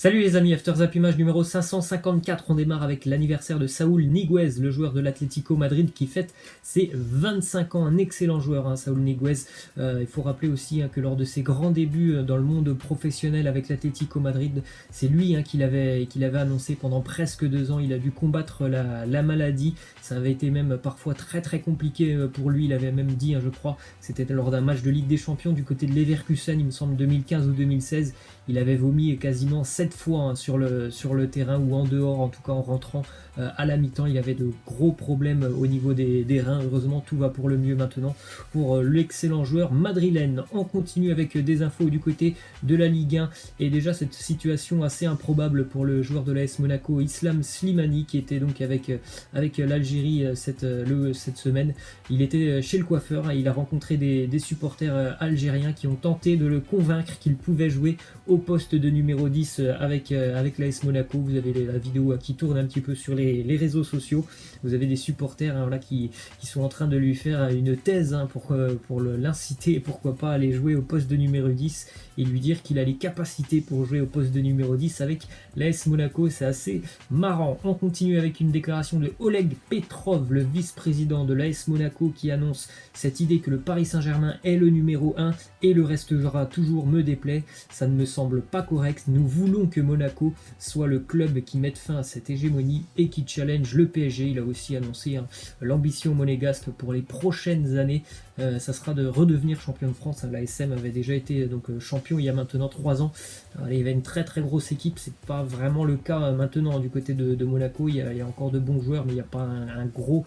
Salut les amis, After Zap Image numéro 554, on démarre avec l'anniversaire de Saúl Ñíguez, le joueur de l'Atlético Madrid qui fête ses 25 ans, un excellent joueur, Saúl Ñíguez. Il faut rappeler aussi que lors de ses grands débuts dans le monde professionnel avec l'Atlético Madrid, c'est lui qui l'avait annoncé pendant presque 2 ans. Il a dû combattre la maladie, ça avait été même parfois très compliqué pour lui. Il avait même dit, je crois, c'était lors d'un match de Ligue des Champions du côté de Leverkusen, il me semble 2015 ou 2016, il avait vomi quasiment 7 fois sur le terrain ou en dehors, en tout cas en rentrant à la mi-temps. Il avait de gros problèmes au niveau des reins. Heureusement, tout va pour le mieux maintenant pour l'excellent joueur madrilène. On continue avec des infos du côté de la Ligue 1 et déjà cette situation assez improbable pour le joueur de l'AS Monaco, Islam Slimani, qui était donc avec l'Algérie cette semaine. Il était chez le coiffeur et il a rencontré des supporters algériens qui ont tenté de le convaincre qu'il pouvait jouer au poste de numéro 10 avec l'AS Monaco. Vous avez la vidéo qui tourne un petit peu sur les réseaux sociaux. Vous avez des supporters qui sont en train de lui faire une thèse pour l'inciter et pourquoi pas aller jouer au poste de numéro 10 et lui dire qu'il a les capacités pour jouer au poste de numéro 10 avec l'AS Monaco. C'est assez marrant. On continue avec une déclaration de Oleg Petrov, le vice-président de l'AS Monaco, qui annonce cette idée que le Paris Saint-Germain est le numéro 1 et le restera toujours me déplaît. Ça ne me semble pas correct. Nous voulons que Monaco soit le club qui mette fin à cette hégémonie et qui challenge le PSG. Il a aussi annoncé l'ambition monégasque pour les prochaines années. Ça sera de redevenir champion de France. L'ASM avait déjà été champion il y a maintenant 3 ans. Il y avait une très grosse équipe. C'est pas vraiment le cas maintenant du côté de Monaco. Il y a encore de bons joueurs, mais il n'y a pas un gros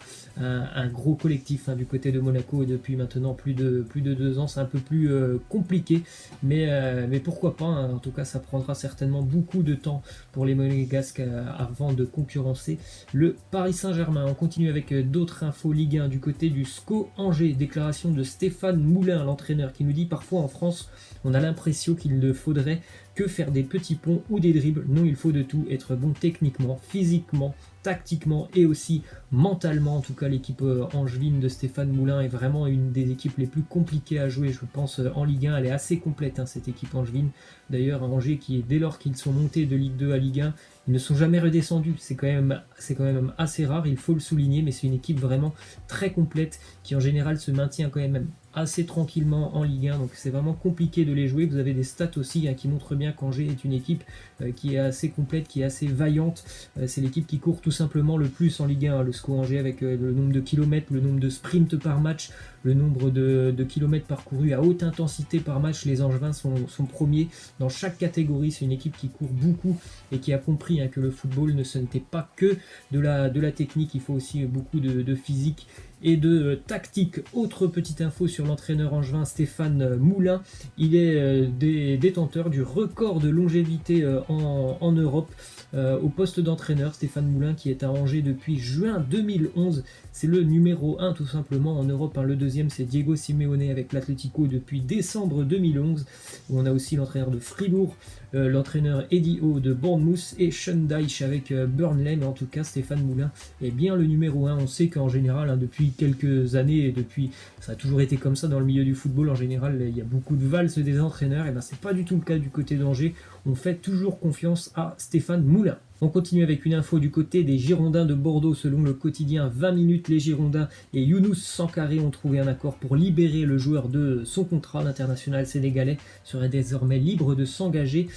collectif du côté de Monaco. Et depuis maintenant plus de 2 ans, c'est un peu plus compliqué. Mais pourquoi pas. En tout cas, ça prendra certainement beaucoup de temps pour les Monégasques avant de concurrencer le Paris Saint-Germain. On continue avec d'autres infos Ligue 1 du côté du SCO Angers. Déclaration de Stéphane Moulin, l'entraîneur, qui nous dit: parfois en France, on a l'impression qu'il ne faudrait que faire des petits ponts ou des dribbles. Non, il faut de tout, être bon techniquement, physiquement, tactiquement et aussi mentalement. En tout cas, l'équipe angevine de Stéphane Moulin est vraiment une des équipes les plus compliquées à jouer, je pense, en Ligue 1. Elle est assez complète, cette équipe angevine. D'ailleurs, Angers, dès lors qu'ils sont montés de Ligue 2 à Ligue 1, ils ne sont jamais redescendus. C'est quand même assez rare, il faut le souligner, mais c'est une équipe vraiment très complète qui en général se maintient quand même assez tranquillement en Ligue 1, donc c'est vraiment compliqué de les jouer. Vous avez des stats aussi qui montrent bien qu'Angers est une équipe qui est assez complète, qui est assez vaillante. C'est l'équipe qui court tout simplement le plus en Ligue 1, le SCO Angers, avec le nombre de kilomètres, le nombre de sprints par match, le nombre de kilomètres parcourus à haute intensité par match. Les Angevins sont premiers dans chaque catégorie. C'est une équipe qui court beaucoup et qui a compris que le football ce n'était pas que de la technique, il faut aussi beaucoup de physique et de tactique. Autre petite info sur l'entraîneur angevin Stéphane Moulin, il est détenteur du record de longévité en Europe au poste d'entraîneur. Stéphane Moulin, qui est à Angers depuis juin 2011, c'est le numéro 1 tout simplement en Europe. Le deuxième, c'est Diego Simeone avec l'Atlético depuis décembre 2011, où on a aussi l'entraîneur de Fribourg, l'entraîneur Eddie Howe de Bournemouth et Sean Dyche avec Burnley. Mais en tout cas, Stéphane Moulin est bien le numéro 1. On sait qu'en général, depuis quelques années, et depuis, ça a toujours été comme ça dans le milieu du football, en général, il y a beaucoup de valses des entraîneurs. Et c'est pas du tout le cas du côté d'Angers. On fait toujours confiance à Stéphane Moulin. On continue avec une info du côté des Girondins de Bordeaux. Selon le quotidien 20 minutes, les Girondins et Younous Sankaré ont trouvé un accord pour libérer le joueur de son contrat. L'international sénégalais serait désormais libre de s'engager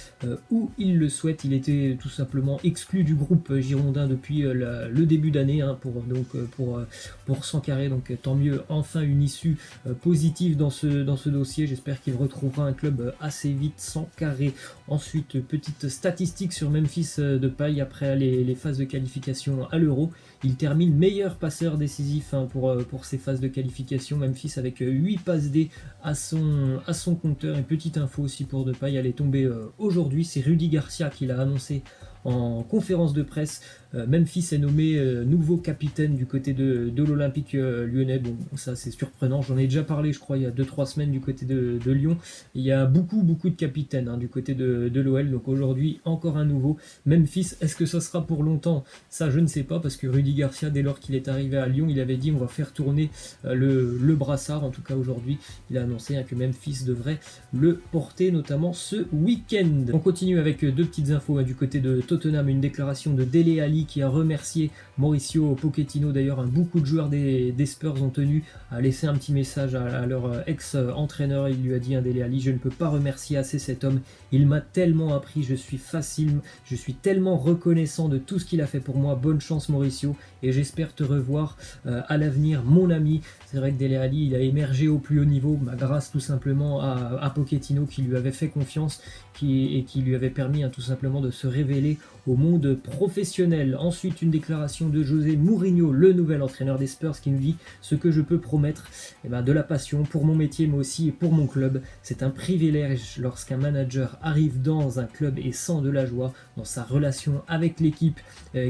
où il le souhaite. Il était tout simplement exclu du groupe girondin depuis le début d'année pour Sankaré. Donc tant mieux, enfin une issue positive dans ce dossier. J'espère qu'il retrouvera un club assez vite, Sankaré. Ensuite, petite statistique sur Memphis Depay après les phases de qualification à l'Euro. Il termine meilleur passeur décisif pour ces phases de qualification. Memphis avec 8 passes D à son compteur. Et petite info aussi pour Depay, elle est tombée aujourd'hui. C'est Rudy Garcia qui l'a annoncé en conférence de presse. Memphis est nommé nouveau capitaine du côté de l'Olympique lyonnais. Bon, ça c'est surprenant, j'en ai déjà parlé je crois il y a 2-3 semaines du côté de Lyon. Il y a beaucoup de capitaines du côté de l'OL, donc aujourd'hui encore un nouveau. Memphis, est-ce que ça sera pour longtemps? Ça je ne sais pas, parce que Rudy Garcia, dès lors qu'il est arrivé à Lyon, il avait dit on va faire tourner le brassard. En tout cas aujourd'hui il a annoncé que Memphis devrait le porter, notamment ce week-end. On continue avec deux petites infos du côté de Tottenham, une déclaration de Dele Alli qui a remercié Mauricio Pochettino. D'ailleurs beaucoup de joueurs des Spurs ont tenu à laisser un petit message à leur ex-entraîneur. Il lui a dit Dele Alli, je ne peux pas remercier assez cet homme, il m'a tellement appris, je suis tellement reconnaissant de tout ce qu'il a fait pour moi. Bonne chance Mauricio, et j'espère te revoir à l'avenir mon ami. C'est vrai que Dele Alli il a émergé au plus haut niveau grâce tout simplement à Pochettino qui lui avait fait confiance et qui lui avait permis tout simplement de se révéler au monde professionnel. Ensuite, une déclaration de José Mourinho, le nouvel entraîneur des Spurs, qui nous dit ce que je peux promettre, de la passion pour mon métier mais aussi pour mon club. C'est un privilège lorsqu'un manager arrive dans un club et sent de la joie dans sa relation avec l'équipe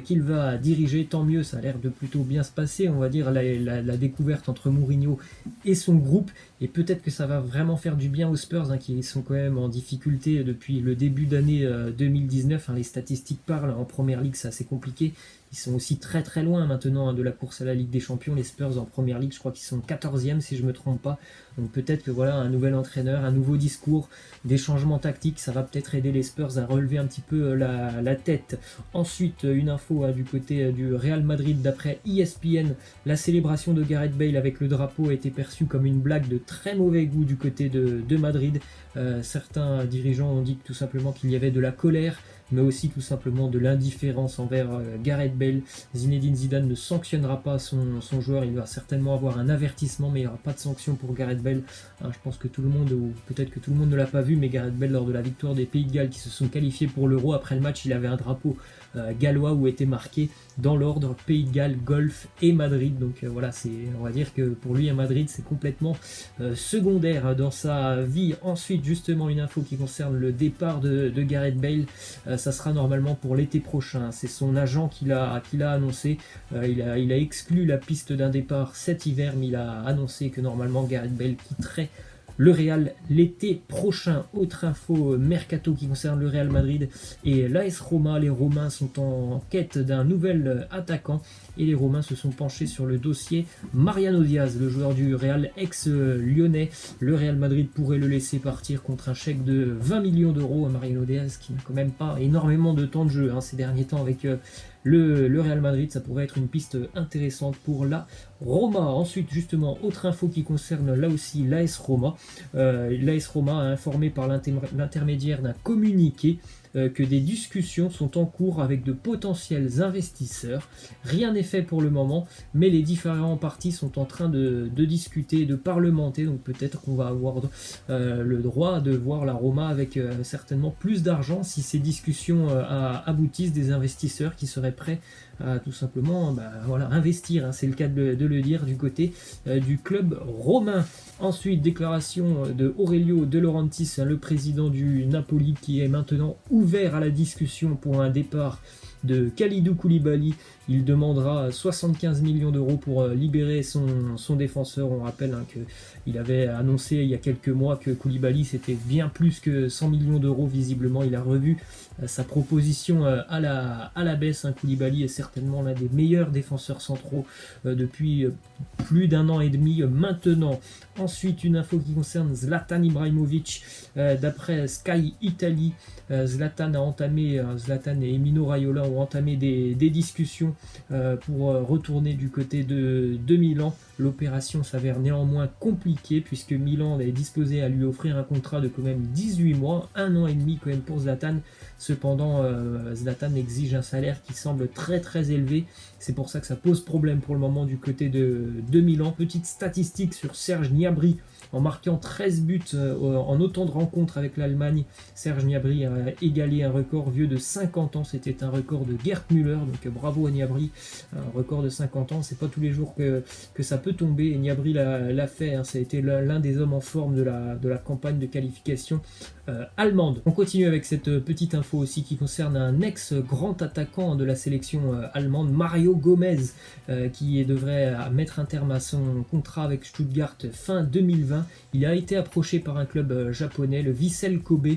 qu'il va diriger. Tant mieux, ça a l'air de plutôt bien se passer, on va dire, la découverte entre Mourinho et son groupe, et peut-être que ça va vraiment faire du bien aux Spurs qui sont quand même en difficulté depuis le début d'année 2019. Les statistiques parlent, en première ligue c'est assez compliqué. Ils sont aussi très très loin maintenant de la course à la Ligue des Champions. Les Spurs en première ligue, je crois qu'ils sont 14e si je ne me trompe pas. Donc peut-être que voilà, un nouvel entraîneur, un nouveau discours, des changements tactiques, ça va peut-être aider les Spurs à relever un petit peu la tête. Ensuite, une info du côté du Real Madrid, d'après ESPN, la célébration de Gareth Bale avec le drapeau a été perçue comme une blague de très mauvais goût du côté de Madrid. Certains dirigeants ont dit tout simplement qu'il y avait de la colère, mais aussi tout simplement de l'indifférence envers Gareth Bale. Zinedine Zidane ne sanctionnera pas son joueur, il va certainement avoir un avertissement, mais il n'y aura pas de sanction pour Gareth Bale. Je pense que tout le monde, ou peut-être que tout le monde ne l'a pas vu, mais Gareth Bale, lors de la victoire des Pays de Galles qui se sont qualifiés pour l'Euro, après le match, il avait un drapeau gallois où était marqué dans l'ordre Pays de Galles, Golfe et Madrid. Donc voilà, on va dire que pour lui à Madrid c'est complètement secondaire dans sa vie. Ensuite, justement, une info qui concerne le départ de Gareth Bale, ça sera normalement pour l'été prochain. C'est son agent qui l'a annoncé. Il a exclu la piste d'un départ cet hiver, mais il a annoncé que normalement Gareth Bale quitterait le Real l'été prochain. Autre info mercato qui concerne le Real Madrid et l'AS Roma. Les Romains sont en quête d'un nouvel attaquant et les Romains se sont penchés sur le dossier Mariano Diaz, le joueur du Real ex-lyonnais. Le Real Madrid pourrait le laisser partir contre un chèque de 20 millions d'euros. Mariano Diaz qui n'a quand même pas énormément de temps de jeu ces derniers temps avec le Real Madrid. Ça pourrait être une piste intéressante pour la Roma. Ensuite, justement, autre info qui concerne là aussi l'AS Roma. L'AS Roma a informé par l'intermédiaire d'un communiqué que des discussions sont en cours avec de potentiels investisseurs. Rien n'est fait pour le moment, mais les différents partis sont en train de discuter, de parlementer, donc peut-être qu'on va avoir le droit de voir la Roma avec certainement plus d'argent si ces discussions aboutissent, des investisseurs qui seraient prêts à tout simplement investir, c'est le cas de le dire, du côté du club romain. Ensuite, déclaration de Aurelio De Laurentiis, le président du Napoli, qui est maintenant ouvert à la discussion pour un départ de Kalidou Koulibaly. Il demandera 75 millions d'euros pour libérer son défenseur. On rappelle qu'il avait annoncé il y a quelques mois que Koulibaly c'était bien plus que 100 millions d'euros. Visiblement, il a revu sa proposition à la baisse. Koulibaly est certainement l'un des meilleurs défenseurs centraux depuis plus d'un an et demi maintenant. Ensuite, une info qui concerne Zlatan Ibrahimovic. D'après Sky Italy, Zlatan et Emino Raiola ont entamé des discussions pour retourner du côté de Milan. L'opération s'avère néanmoins compliquée puisque Milan est disposé à lui offrir un contrat de quand même 18 mois, 1 an et demi quand même pour Zlatan. Cependant, Zlatan exige un salaire qui semble très très élevé. C'est pour ça que ça pose problème pour le moment du côté de Milan. Petite statistique sur Serge Gnabry. En marquant 13 buts en autant de rencontres avec l'Allemagne, Serge Gnabry a égalé un record vieux de 50 ans. C'était un record de Gerd Müller, donc bravo à Gnabry, un record de 50 ans, c'est pas tous les jours que ça peut tomber, et Gnabry l'a fait, hein, ça a été l'un des hommes en forme de la campagne de qualification allemande. On continue avec cette petite info aussi qui concerne un ex-grand attaquant de la sélection allemande, Mario Gomez, qui devrait mettre un terme à son contrat avec Stuttgart fin 2020. Il a été approché par un club japonais, le Vissel Kobe,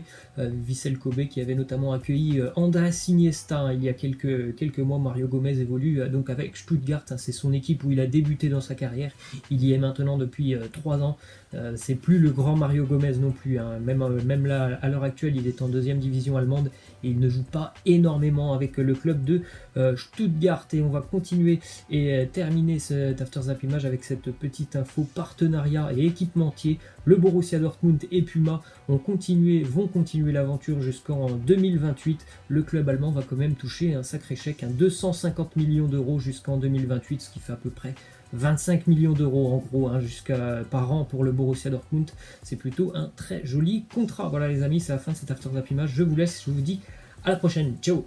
qui avait notamment accueilli Andrés Iniesta, hein, il y a quelques mois. Mario Gomez évolue donc avec Stuttgart, hein, c'est son équipe où il a débuté dans sa carrière. Il y est maintenant depuis 3 ans. C'est plus le grand Mario Gomez non plus, hein. Même là à l'heure actuelle il est en 2e division allemande et il ne joue pas énormément avec le club de Stuttgart. Et on va continuer et terminer cet After Zap Image avec cette petite info partenariat et équipementier. Le Borussia Dortmund et Puma vont continuer l'aventure jusqu'en 2028. Le club allemand va quand même toucher un sacré chèque, 250 millions d'euros jusqu'en 2028, ce qui fait à peu près 25 millions d'euros en gros, hein, par an pour le Borussia Dortmund. C'est plutôt un très joli contrat. Voilà les amis, c'est la fin de cet After Zap Image. Je vous laisse, je vous dis à la prochaine. Ciao.